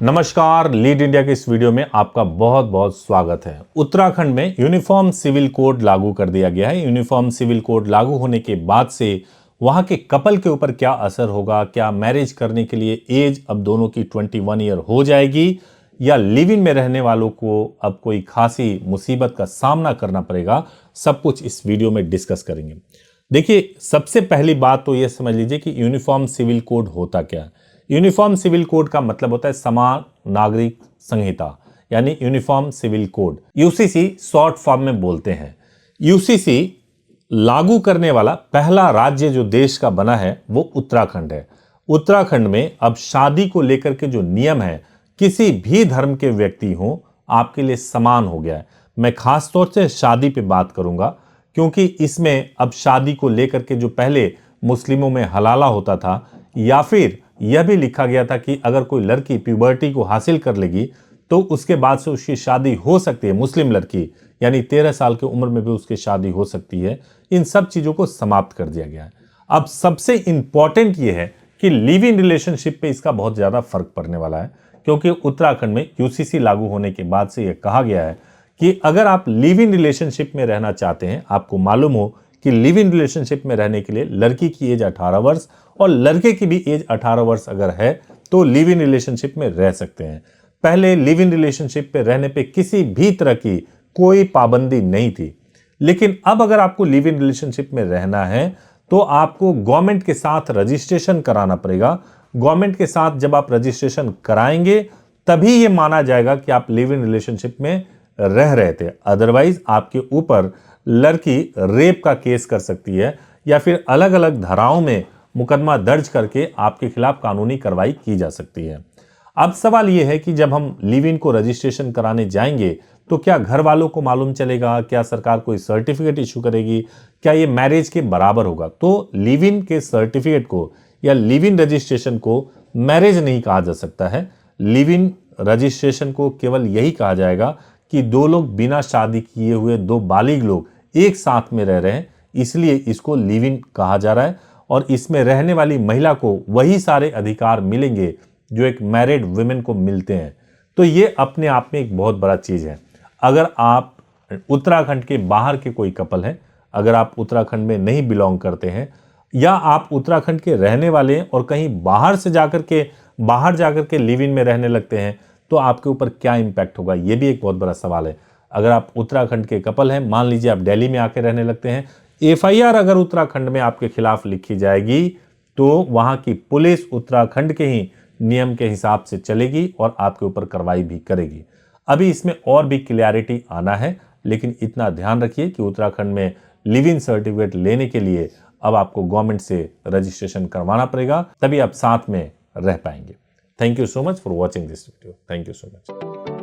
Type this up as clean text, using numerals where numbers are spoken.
नमस्कार, lead India के इस वीडियो में आपका बहुत बहुत स्वागत है। उत्तराखंड में यूनिफॉर्म सिविल कोड लागू कर दिया गया है। यूनिफॉर्म सिविल कोड लागू होने के बाद से वहां के कपल के ऊपर क्या असर होगा, क्या मैरिज करने के लिए एज अब दोनों की 21 ईयर हो जाएगी या लिव इन में रहने वालों को अब कोई खासी मुसीबत का सामना करना पड़ेगा, सब कुछ इस वीडियो में डिस्कस करेंगे। देखिए, सबसे पहली बात तो यह समझ लीजिए कि यूनिफॉर्म सिविल कोड होता क्या है। यूनिफॉर्म सिविल कोड का मतलब होता है समान नागरिक संहिता, यानी uniform civil code, UCC short form में बोलते हैं। यूसीसी लागू करने वाला पहला राज्य जो देश का बना है वो उत्तराखंड है। उत्तराखंड में अब शादी को लेकर के जो नियम है, किसी भी धर्म के व्यक्ति हो आपके लिए समान हो गया है। मैं खास तौर से शादी पे बात करूंगा, क्योंकि इसमें अब शादी को लेकर के जो पहले मुस्लिमों में हलाला होता था, या फिर यह भी लिखा गया था कि अगर कोई लड़की प्यूबर्टी को हासिल कर लेगी तो उसके बाद से उसकी शादी हो सकती है, मुस्लिम लड़की यानी 13 साल की उम्र में भी उसकी शादी हो सकती है। इन सब चीजों को समाप्त कर दिया गया है। अब सबसे इंपॉर्टेंट यह है कि लिव इन रिलेशनशिप पे इसका बहुत ज्यादा फर्क पड़ने वाला है, क्योंकि उत्तराखंड में यूसीसी लागू होने के बाद से यह कहा गया है कि अगर आप लिव इन रिलेशनशिप में रहना चाहते हैं, आपको मालूम हो कि लिव इन रिलेशनशिप में रहने के लिए लड़की की एज 18 वर्ष और लड़के की भी एज 18 वर्ष अगर है तो लिव इन रिलेशनशिप में रह सकते हैं। पहले लिव इन रिलेशनशिप पे रहने पे किसी भी तरह की कोई पाबंदी नहीं थी, लेकिन अब अगर आपको लिव इन रिलेशनशिप में रहना है तो आपको गवर्नमेंट के साथ रजिस्ट्रेशन कराना पड़ेगा। गवर्नमेंट के साथ जब आप रजिस्ट्रेशन कराएंगे तभी यह माना जाएगा कि आप लिव इन रिलेशनशिप में रह रहे थे। अदरवाइज आपके ऊपर लड़की रेप का केस कर सकती है या फिर अलग अलग धाराओं में मुकदमा दर्ज करके आपके खिलाफ कानूनी कार्रवाई की जा सकती है। अब सवाल यह है कि जब हम लिव इन को रजिस्ट्रेशन कराने जाएंगे तो क्या घर वालों को मालूम चलेगा, क्या सरकार कोई सर्टिफिकेट इशू करेगी, क्या ये मैरिज के बराबर होगा? तो लिव इन के सर्टिफिकेट को या लिव इन रजिस्ट्रेशन को मैरिज नहीं कहा जा सकता है। लिव इन रजिस्ट्रेशन को केवल यही कहा जाएगा कि दो लोग बिना शादी किए हुए, दो बालिग लोग एक साथ में रह रहे हैं, इसलिए इसको लिव इन कहा जा रहा है। और इसमें रहने वाली महिला को वही सारे अधिकार मिलेंगे जो एक मैरिड वुमेन को मिलते हैं। तो ये अपने आप में एक बहुत बड़ा चीज है। अगर आप उत्तराखंड के बाहर के कोई कपल हैं, अगर आप उत्तराखंड में नहीं बिलोंग करते हैं, या आप उत्तराखंड के रहने वाले हैं और कहीं बाहर जाकर के लिव इन में रहने लगते हैं, तो आपके ऊपर क्या इंपैक्ट होगा, यह भी एक बहुत बड़ा सवाल है। अगर आप उत्तराखंड के कपल हैं, मान लीजिए आप दिल्ली में आके रहने लगते हैं, एफआईआर अगर उत्तराखंड में आपके खिलाफ लिखी जाएगी तो वहां की पुलिस उत्तराखंड के ही नियम के हिसाब से चलेगी और आपके ऊपर कार्रवाई भी करेगी। अभी इसमें और भी क्लियरिटी आना है, लेकिन इतना ध्यान रखिए कि उत्तराखंड में लिव इन सर्टिफिकेट लेने के लिए अब आपको गवर्नमेंट से रजिस्ट्रेशन करवाना पड़ेगा, तभी आप साथ में रह पाएंगे। Thank you so much for watching this video. Thank you so much.